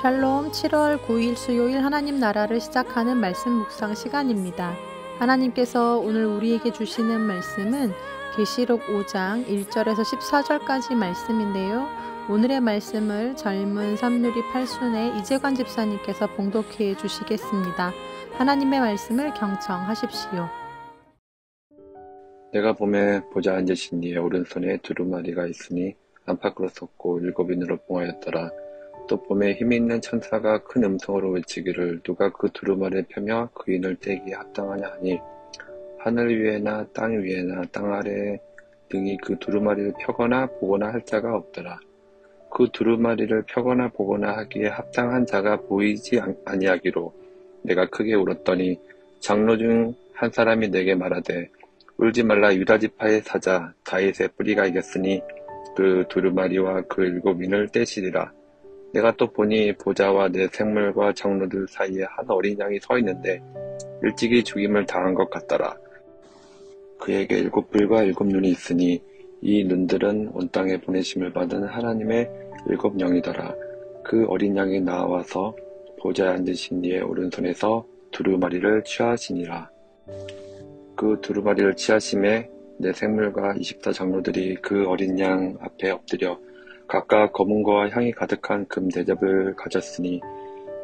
샬롬. 7월 9일 수요일 하나님 나라를 시작하는 말씀 묵상 시간입니다. 하나님께서 오늘 우리에게 주시는 말씀은 계시록 5장 1절에서 14절까지 말씀인데요. 오늘의 말씀을 젊은 삼누리 팔순의 이재관 집사님께서 봉독해 주시겠습니다. 하나님의 말씀을 경청하십시오. 내가 봄에 보좌 앉으신 이의 오른손에 두루마리가 있으니 안팎으로 솟고 7인으로 뽕하였더라. 또 봄에 힘이 있는 천사가 큰 음성으로 외치기를 누가 그 두루마리를 펴며 그 인을 떼기에 합당하냐 하니 하늘 위에나 땅 위에나 땅 아래에 등이 그 두루마리를 펴거나 보거나 할 자가 없더라. 그 두루마리를 펴거나 보거나 하기에 합당한 자가 보이지 아니하기로 내가 크게 울었더니 장로 중 한 사람이 내게 말하되 울지 말라. 유다 지파의 사자 다윗의 뿌리가 이겼으니 그 두루마리와 그 7인을 떼시리라. 내가 또 보니 보좌와 내 생물과 장로들 사이에 한 어린 양이 서 있는데 일찍이 죽임을 당한 것 같더라. 그에게 7뿔과 7눈이 있으니 이 눈들은 온 땅에 보내심을 받은 하나님의 7영이더라. 그 어린 양이 나와서 보좌에 앉으신 이의 오른손에서 두루마리를 취하시니라. 그 두루마리를 취하심에 내 생물과 24장로들이 그 어린 양 앞에 엎드려 각각 검은 거와 향이 가득한 금 대접을 가졌으니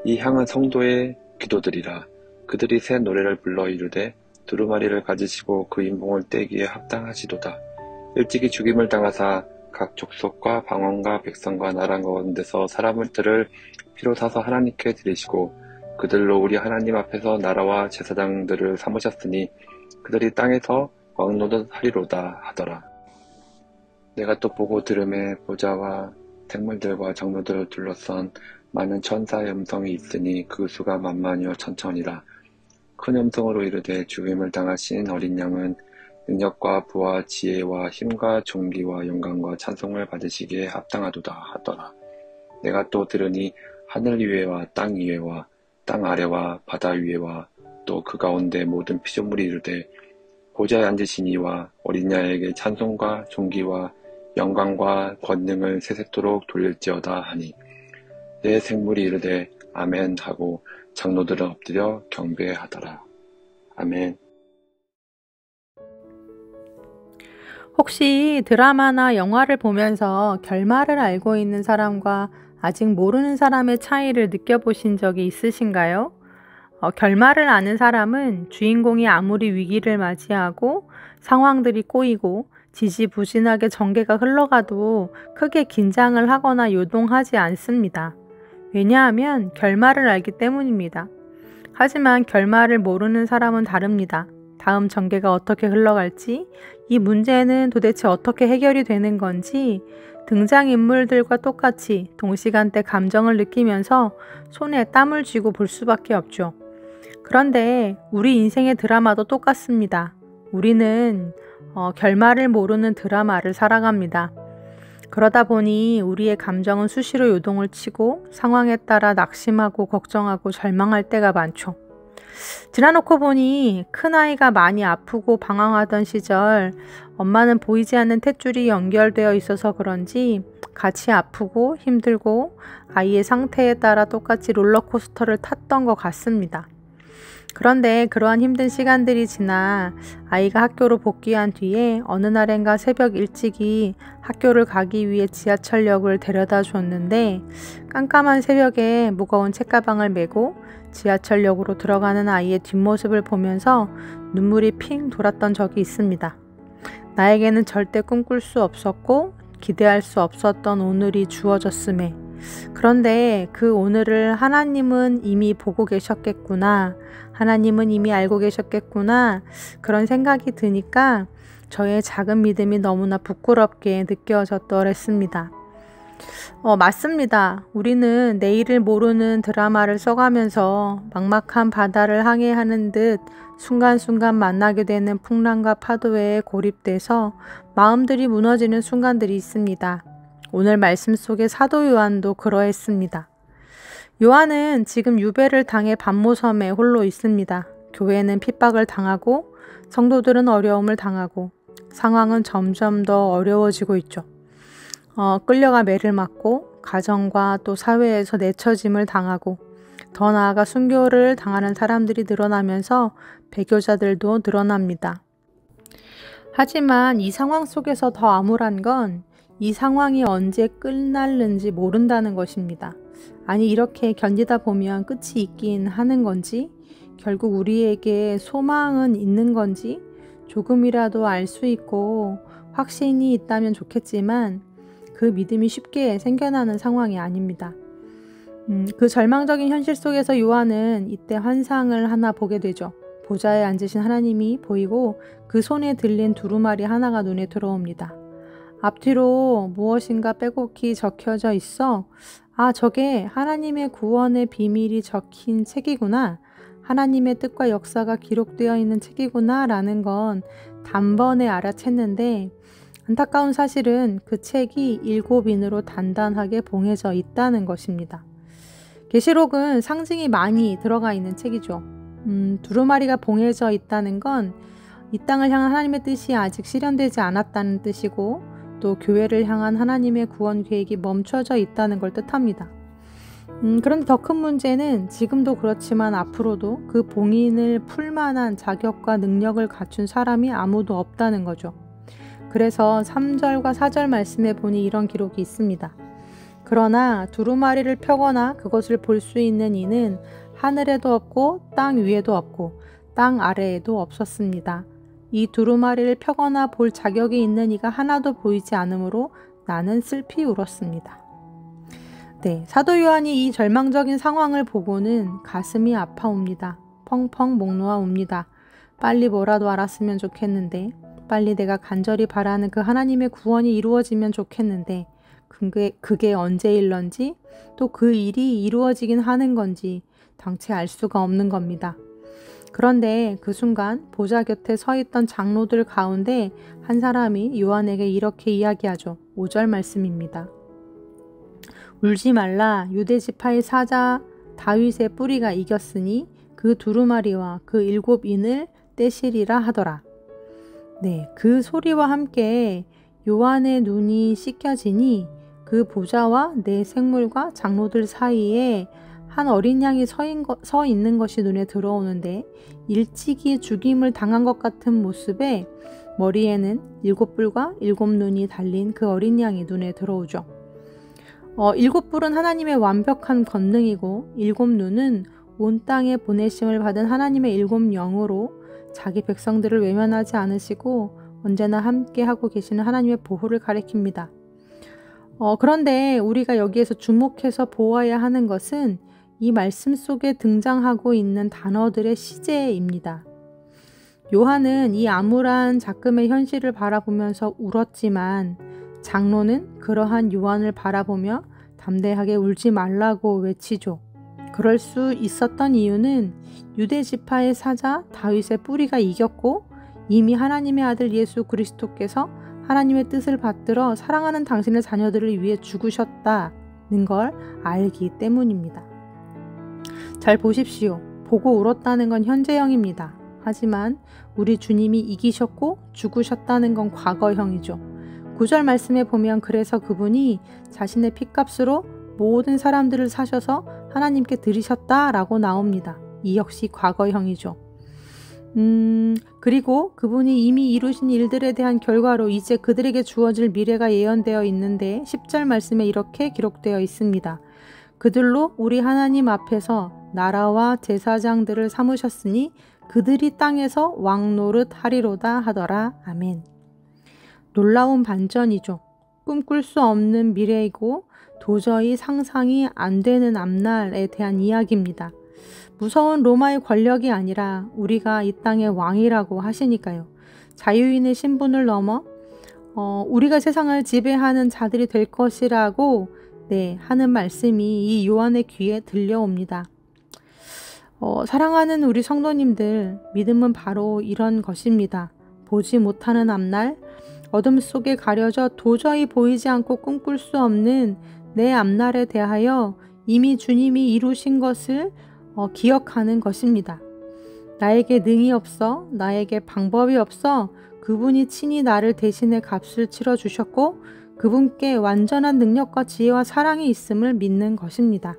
이 향은 성도의 기도들이라. 그들이 새 노래를 불러 이르되 두루마리를 가지시고 그 인봉을 떼기에 합당하시도다. 일찍이 죽임을 당하사 각 족속과 방언과 백성과 나라 가운데서 사람들을 피로 사서 하나님께 드리시고 그들로 우리 하나님 앞에서 나라와 제사장들을 삼으셨으니 그들이 땅에서 왕노릇 하리로다 하더라. 내가 또 보고 들음에 보좌와 생물들과 장로들을 둘러싼 많은 천사의 음성이 있으니 그 수가 만만이요 천천이라. 큰 음성으로 이르되 죽임을 당하신 어린 양은 능력과 부와 지혜와 힘과 존귀와 영광과 찬송을 받으시기에 합당하도다 하더라. 내가 또 들으니 하늘 위에와 땅 위에와 땅 아래와 바다 위에와 또 그 가운데 모든 피조물이 이르되 보좌에 앉으신 이와 어린 양에게 찬송과 존귀와 영광과 권능을 세세토록 돌릴지어다 하니 내 생물이 이르되 아멘 하고 장로들은 엎드려 경배하더라. 아멘. 혹시 드라마나 영화를 보면서 결말을 알고 있는 사람과 아직 모르는 사람의 차이를 느껴보신 적이 있으신가요? 결말을 아는 사람은 주인공이 아무리 위기를 맞이하고 상황들이 꼬이고 지지부진하게 전개가 흘러가도 크게 긴장을 하거나 요동하지 않습니다. 왜냐하면 결말을 알기 때문입니다. 하지만 결말을 모르는 사람은 다릅니다. 다음 전개가 어떻게 흘러갈지, 이 문제는 도대체 어떻게 해결이 되는 건지 등장인물들과 똑같이 동시간대 감정을 느끼면서 손에 땀을 쥐고 볼 수밖에 없죠. 그런데 우리 인생의 드라마도 똑같습니다. 우리는 결말을 모르는 드라마를 살아갑니다. 그러다 보니 우리의 감정은 수시로 요동을 치고 상황에 따라 낙심하고 걱정하고 절망할 때가 많죠. 지나놓고 보니 큰아이가 많이 아프고 방황하던 시절 엄마는 보이지 않는 탯줄이 연결되어 있어서 그런지 같이 아프고 힘들고 아이의 상태에 따라 똑같이 롤러코스터를 탔던 것 같습니다. 그런데 그러한 힘든 시간들이 지나 아이가 학교로 복귀한 뒤에 어느 날엔가 새벽 일찍이 학교를 가기 위해 지하철역을 데려다 줬는데 깜깜한 새벽에 무거운 책가방을 메고 지하철역으로 들어가는 아이의 뒷모습을 보면서 눈물이 핑 돌았던 적이 있습니다. 나에게는 절대 꿈꿀 수 없었고 기대할 수 없었던 오늘이 주어졌음에 그런데 그 오늘을 하나님은 이미 보고 계셨겠구나. 하나님은 이미 알고 계셨겠구나. 그런 생각이 드니까 저의 작은 믿음이 너무나 부끄럽게 느껴졌더랬습니다. 맞습니다. 우리는 내일을 모르는 드라마를 써가면서 막막한 바다를 항해하는 듯 순간순간 만나게 되는 풍랑과 파도에 고립돼서 마음들이 무너지는 순간들이 있습니다. 오늘 말씀 속의 사도 요한도 그러했습니다. 요한은 지금 유배를 당해 반모섬에 홀로 있습니다. 교회는 핍박을 당하고 성도들은 어려움을 당하고 상황은 점점 더 어려워지고 있죠. 끌려가 매를 맞고 가정과 또 사회에서 내처짐을 당하고 더 나아가 순교를 당하는 사람들이 늘어나면서 배교자들도 늘어납니다. 하지만 이 상황 속에서 더 암울한 건 이 상황이 언제 끝날는지 모른다는 것입니다. 아니, 이렇게 견디다 보면 끝이 있긴 하는 건지, 결국 우리에게 소망은 있는 건지 조금이라도 알 수 있고 확신이 있다면 좋겠지만 그 믿음이 쉽게 생겨나는 상황이 아닙니다. 그 절망적인 현실 속에서 요한은 이때 환상을 하나 보게 되죠. 보좌에 앉으신 하나님이 보이고 그 손에 들린 두루마리 하나가 눈에 들어옵니다. 앞뒤로 무엇인가 빼곡히 적혀져 있어 저게 하나님의 구원의 비밀이 적힌 책이구나, 하나님의 뜻과 역사가 기록되어 있는 책이구나 라는 건 단번에 알아챘는데, 안타까운 사실은 그 책이 7인으로 단단하게 봉해져 있다는 것입니다. 계시록은 상징이 많이 들어가 있는 책이죠. 두루마리가 봉해져 있다는 건 이 땅을 향한 하나님의 뜻이 아직 실현되지 않았다는 뜻이고, 또 교회를 향한 하나님의 구원 계획이 멈춰져 있다는 걸 뜻합니다. 그런데 더 큰 문제는 지금도 그렇지만 앞으로도 그 봉인을 풀 만한 자격과 능력을 갖춘 사람이 아무도 없다는 거죠. 그래서 3절과 4절 말씀에 보니 이런 기록이 있습니다. 그러나 두루마리를 펴거나 그것을 볼 수 있는 이는 하늘에도 없고 땅 위에도 없고 땅 아래에도 없었습니다. 이 두루마리를 펴거나 볼 자격이 있는 이가 하나도 보이지 않으므로 나는 슬피 울었습니다. 네, 사도 요한이 이 절망적인 상황을 보고는 가슴이 아파옵니다. 펑펑 목 놓아 옵니다. 빨리 뭐라도 알았으면 좋겠는데, 빨리 내가 간절히 바라는 그 하나님의 구원이 이루어지면 좋겠는데, 그게 언제 일런지, 또 그 일이 이루어지긴 하는 건지 당최 알 수가 없는 겁니다. 그런데 그 순간 보좌 곁에 서 있던 장로들 가운데 한 사람이 요한에게 이렇게 이야기하죠. 5절 말씀입니다. 울지 말라, 유대 지파의 사자 다윗의 뿌리가 이겼으니 그 두루마리와 그 7인을 떼시리라 하더라. 네, 그 소리와 함께 요한의 눈이 씻겨지니 그 보좌와 네 생물과 장로들 사이에 한 어린 양이 서 있는 것이 눈에 들어오는데, 일찍이 죽임을 당한 것 같은 모습에 머리에는 7뿔과 7눈이 달린 그 어린 양이 눈에 들어오죠. 7뿔은 하나님의 완벽한 권능이고 7눈은 온 땅에 보내심을 받은 하나님의 7영으로 자기 백성들을 외면하지 않으시고 언제나 함께하고 계시는 하나님의 보호를 가리킵니다. 그런데 우리가 여기에서 주목해서 보아야 하는 것은 이 말씀 속에 등장하고 있는 단어들의 시제입니다. 요한은 이 암울한 작금의 현실을 바라보면서 울었지만 장로는 그러한 요한을 바라보며 담대하게 울지 말라고 외치죠. 그럴 수 있었던 이유는 유대 지파의 사자 다윗의 뿌리가 이겼고 이미 하나님의 아들 예수 그리스도께서 하나님의 뜻을 받들어 사랑하는 당신의 자녀들을 위해 죽으셨다는 걸 알기 때문입니다. 잘 보십시오. 보고 울었다는 건 현재형입니다. 하지만 우리 주님이 이기셨고 죽으셨다는 건 과거형이죠. 9절 말씀에 보면 그래서 그분이 자신의 핏값으로 모든 사람들을 사셔서 하나님께 드리셨다라고 나옵니다. 이 역시 과거형이죠. 그리고 그분이 이미 이루신 일들에 대한 결과로 이제 그들에게 주어질 미래가 예언되어 있는데 10절 말씀에 이렇게 기록되어 있습니다. 그들로 우리 하나님 앞에서 나라와 제사장들을 삼으셨으니 그들이 땅에서 왕노릇 하리로다 하더라. 아멘. 놀라운 반전이죠. 꿈꿀 수 없는 미래이고 도저히 상상이 안 되는 앞날에 대한 이야기입니다. 무서운 로마의 권력이 아니라 우리가 이 땅의 왕이라고 하시니까요. 자유인의 신분을 넘어 우리가 세상을 지배하는 자들이 될 것이라고 하는 말씀이 이 요한의 귀에 들려옵니다. 사랑하는 우리 성도님들, 믿음은 바로 이런 것입니다. 보지 못하는 앞날, 어둠 속에 가려져 도저히 보이지 않고 꿈꿀 수 없는 내 앞날에 대하여 이미 주님이 이루신 것을 기억하는 것입니다. 나에게 능이 없어, 나에게 방법이 없어 그분이 친히 나를 대신해 값을 치러주셨고 그분께 완전한 능력과 지혜와 사랑이 있음을 믿는 것입니다.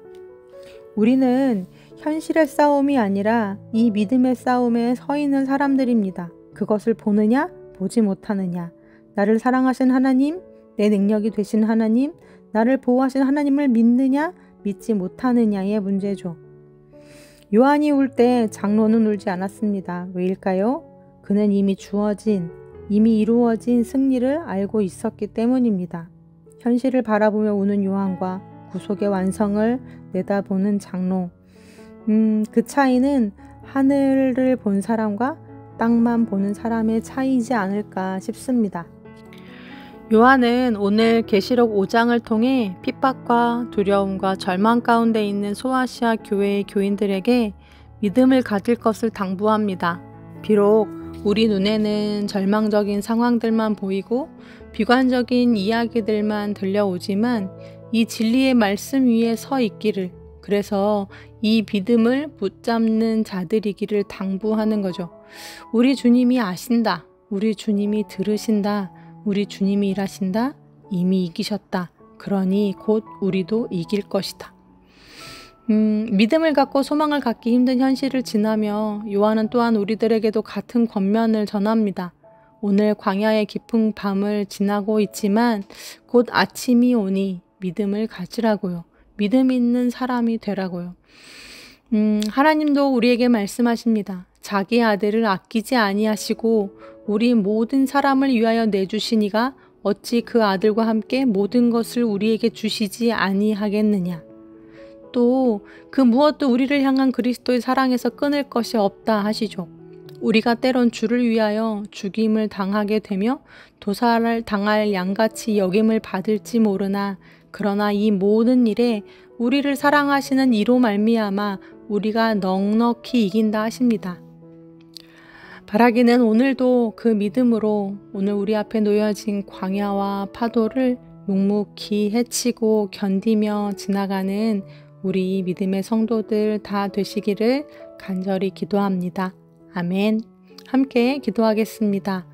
우리는 현실의 싸움이 아니라 이 믿음의 싸움에 서 있는 사람들입니다. 그것을 보느냐, 보지 못하느냐. 나를 사랑하신 하나님, 내 능력이 되신 하나님, 나를 보호하신 하나님을 믿느냐, 믿지 못하느냐의 문제죠. 요한이 울 때 장로는 울지 않았습니다. 왜일까요? 그는 이미 이루어진 승리를 알고 있었기 때문입니다. 현실을 바라보며 우는 요한과 구속의 완성을 내다보는 장로. 그 차이는 하늘을 본 사람과 땅만 보는 사람의 차이이지 않을까 싶습니다. 요한은 오늘 계시록 5장을 통해 핍박과 두려움과 절망 가운데 있는 소아시아 교회의 교인들에게 믿음을 가질 것을 당부합니다. 비록 우리 눈에는 절망적인 상황들만 보이고 비관적인 이야기들만 들려오지만 이 진리의 말씀 위에 서 있기를, 그래서 이 믿음을 붙잡는 자들이기를 당부하는 거죠. 우리 주님이 아신다. 우리 주님이 들으신다. 우리 주님이 일하신다. 이미 이기셨다. 그러니 곧 우리도 이길 것이다. 믿음을 갖고 소망을 갖기 힘든 현실을 지나며 요한은 또한 우리들에게도 같은 권면을 전합니다. 오늘 광야의 깊은 밤을 지나고 있지만 곧 아침이 오니 믿음을 가지라고요. 믿음 있는 사람이 되라고요. 하나님도 우리에게 말씀하십니다. 자기 아들을 아끼지 아니하시고 우리 모든 사람을 위하여 내주시니가 어찌 그 아들과 함께 모든 것을 우리에게 주시지 아니하겠느냐. 또 그 무엇도 우리를 향한 그리스도의 사랑에서 끊을 것이 없다 하시죠. 우리가 때론 주를 위하여 죽임을 당하게 되며 도살을 당할 양같이 여김을 받을지 모르나, 그러나 이 모든 일에 우리를 사랑하시는 이로 말미암아 우리가 넉넉히 이긴다 하십니다. 바라기는 오늘도 그 믿음으로 오늘 우리 앞에 놓여진 광야와 파도를 묵묵히 헤치고 견디며 지나가는 우리 믿음의 성도들 다 되시기를 간절히 기도합니다. 아멘. 함께 기도하겠습니다.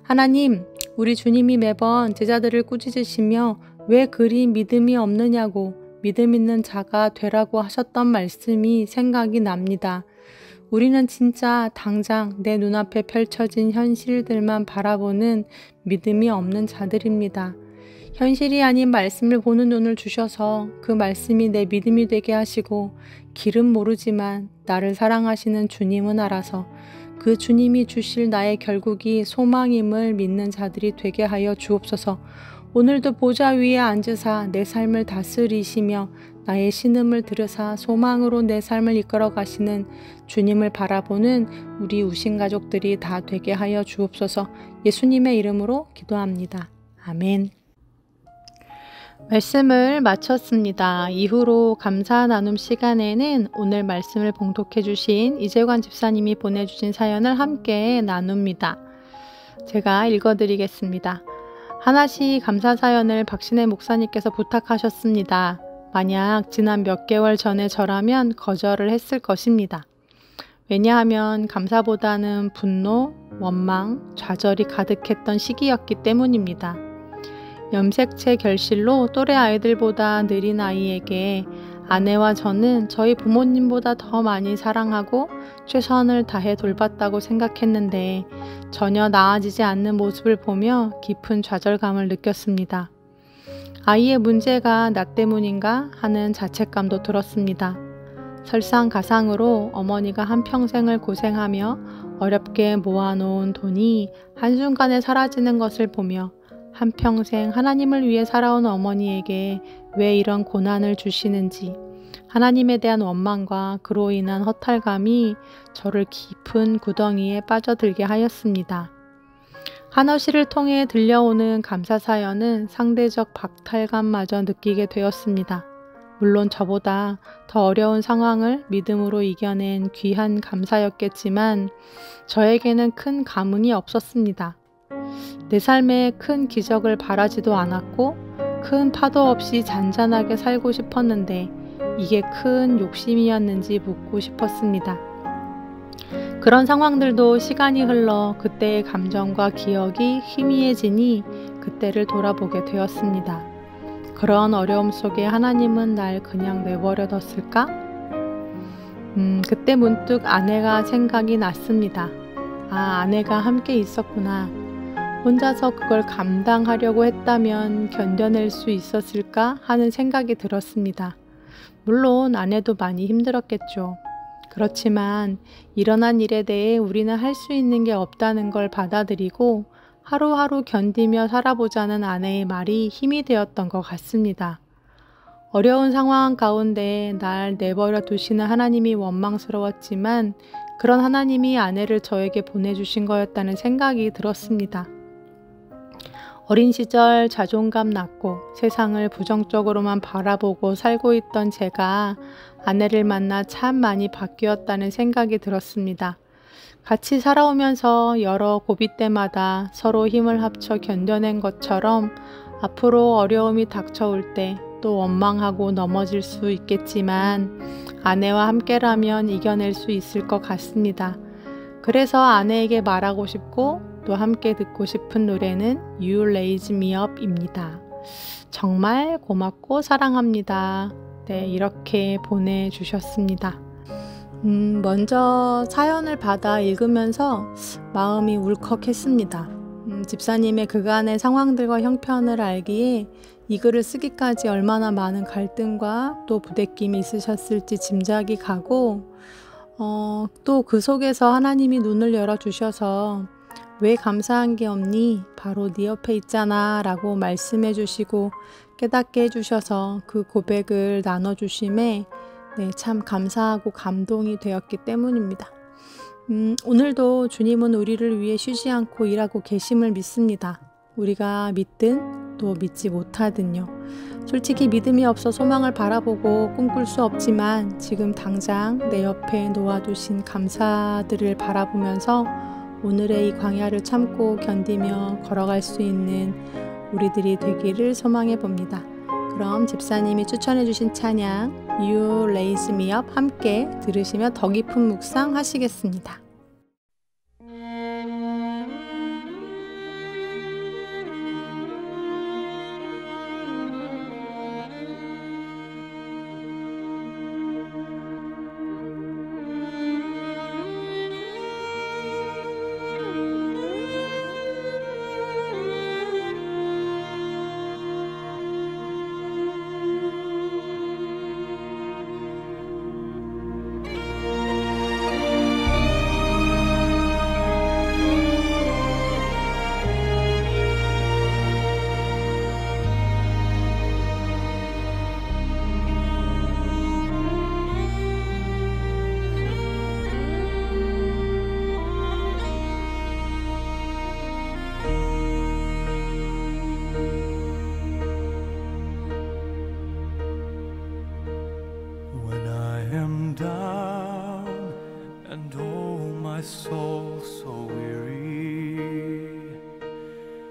하나님, 우리 주님이 매번 제자들을 꾸짖으시며 왜 그리 믿음이 없느냐고 믿음 있는 자가 되라고 하셨던 말씀이 생각이 납니다. 우리는 진짜 당장 내 눈앞에 펼쳐진 현실들만 바라보는 믿음이 없는 자들입니다. 현실이 아닌 말씀을 보는 눈을 주셔서 그 말씀이 내 믿음이 되게 하시고, 길은 모르지만 나를 사랑하시는 주님은 알아서 그 주님이 주실 나의 결국이 소망임을 믿는 자들이 되게 하여 주옵소서. 오늘도 보좌 위에 앉으사 내 삶을 다스리시며 나의 신음을 들으사 소망으로 내 삶을 이끌어 가시는 주님을 바라보는 우리 우신 가족들이 다 되게 하여 주옵소서. 예수님의 이름으로 기도합니다. 아멘. 말씀을 마쳤습니다. 이후로 감사 나눔 시간에는 오늘 말씀을 봉독해 주신 이재관 집사님이 보내주신 사연을 함께 나눕니다. 제가 읽어드리겠습니다. 하나씩 감사 사연을 박신혜 목사님께서 부탁하셨습니다. 만약 지난 몇 개월 전에 저라면 거절을 했을 것입니다. 왜냐하면 감사보다는 분노, 원망, 좌절이 가득했던 시기였기 때문입니다. 염색체 결실로 또래 아이들보다 느린 아이에게 아내와 저는 저희 부모님보다 더 많이 사랑하고 최선을 다해 돌봤다고 생각했는데 전혀 나아지지 않는 모습을 보며 깊은 좌절감을 느꼈습니다. 아이의 문제가 나 때문인가 하는 자책감도 들었습니다. 설상가상으로 어머니가 한평생을 고생하며 어렵게 모아놓은 돈이 한순간에 사라지는 것을 보며 한평생 하나님을 위해 살아온 어머니에게 왜 이런 고난을 주시는지 하나님에 대한 원망과 그로 인한 허탈감이 저를 깊은 구덩이에 빠져들게 하였습니다. 한어시를 통해 들려오는 감사 사연은 상대적 박탈감마저 느끼게 되었습니다. 물론 저보다 더 어려운 상황을 믿음으로 이겨낸 귀한 감사였겠지만 저에게는 큰 감흥이 없었습니다. 내 삶에 큰 기적을 바라지도 않았고 큰 파도 없이 잔잔하게 살고 싶었는데 이게 큰 욕심이었는지 묻고 싶었습니다. 그런 상황들도 시간이 흘러 그때의 감정과 기억이 희미해지니 때를 돌아보게 되었습니다. 그런 어려움 속에 하나님은 날 그냥 내버려뒀을까? 그때 문득 아내가 생각이 났습니다. 아내가 함께 있었구나. 혼자서 그걸 감당하려고 했다면 견뎌낼 수 있었을까 하는 생각이 들었습니다. 물론 아내도 많이 힘들었겠죠. 그렇지만 일어난 일에 대해 우리는 할 수 있는 게 없다는 걸 받아들이고 하루하루 견디며 살아보자는 아내의 말이 힘이 되었던 것 같습니다. 어려운 상황 가운데 날 내버려 두시는 하나님이 원망스러웠지만 그런 하나님이 아내를 저에게 보내주신 거였다는 생각이 들었습니다. 어린 시절 자존감 낮고 세상을 부정적으로만 바라보고 살고 있던 제가 아내를 만나 참 많이 바뀌었다는 생각이 들었습니다. 같이 살아오면서 여러 고비 때마다 서로 힘을 합쳐 견뎌낸 것처럼 앞으로 어려움이 닥쳐올 때 또 원망하고 넘어질 수 있겠지만 아내와 함께라면 이겨낼 수 있을 것 같습니다. 그래서 아내에게 말하고 싶고 또 함께 듣고 싶은 노래는 You Raise Me Up입니다. 정말 고맙고 사랑합니다. 네, 이렇게 보내주셨습니다. 먼저 사연을 받아 읽으면서 마음이 울컥했습니다. 집사님의 그간의 상황들과 형편을 알기에 이 글을 쓰기까지 얼마나 많은 갈등과 또 부대낌이 있으셨을지 짐작이 가고 또 그 속에서 하나님이 눈을 열어주셔서 왜 감사한 게 없니? 바로 네 옆에 있잖아 라고 말씀해 주시고 깨닫게 해주셔서 그 고백을 나눠주심에 참 감사하고 감동이 되었기 때문입니다. 오늘도 주님은 우리를 위해 쉬지 않고 일하고 계심을 믿습니다. 우리가 믿든 또 믿지 못하든요. 솔직히 믿음이 없어 소망을 바라보고 꿈꿀 수 없지만 지금 당장 내 옆에 놓아두신 감사들을 바라보면서 오늘의 이 광야를 참고 견디며 걸어갈 수 있는 우리들이 되기를 소망해 봅니다. 그럼 집사님이 추천해 주신 찬양 You Raise Me Up 함께 들으시며 더 깊은 묵상 하시겠습니다.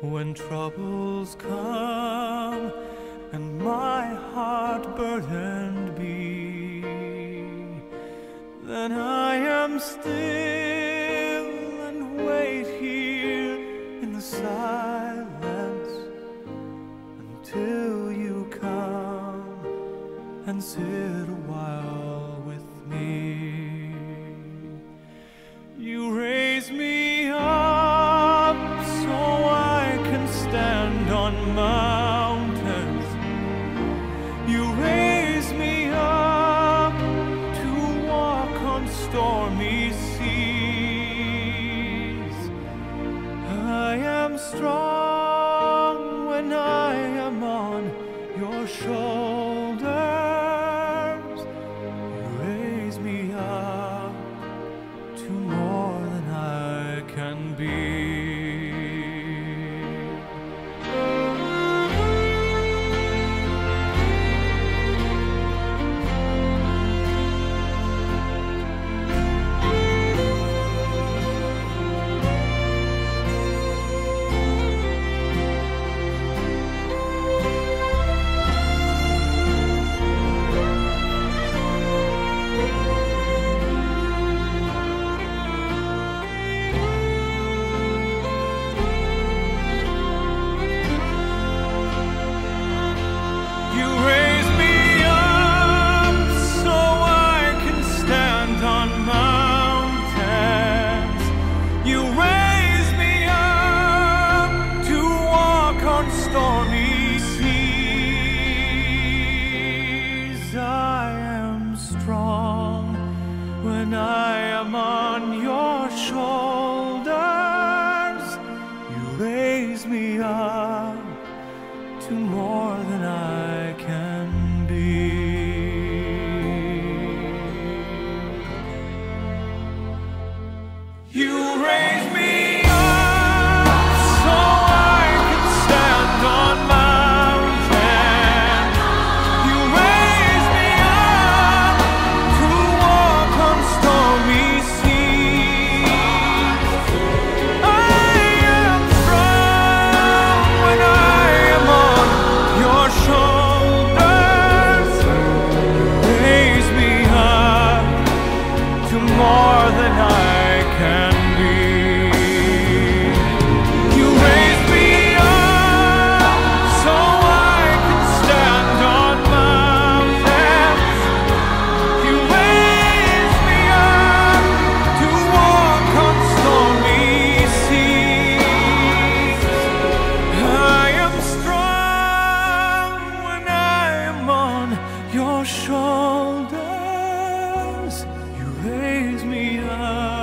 When troubles come and my heart burdened be, then I am still and wait here in the silence until you come and sit a while with me. You raise me up so I can stand on mountains. You raise me up to walk on stormy seas. I am strong when I am on your shoulders. You raise me up to more than I when I am on your shoulders. You raise me up to more than I can be. You raise me up so I can stand on mountains. You raise me up to walk on stormy seas. I am strong when I am on your shoulders. Raise me up to more than I can be. You raise me up so I can stand on mountains. You raise me up to walk on stormy seas. I am strong when I am on your shoulders. You raise me up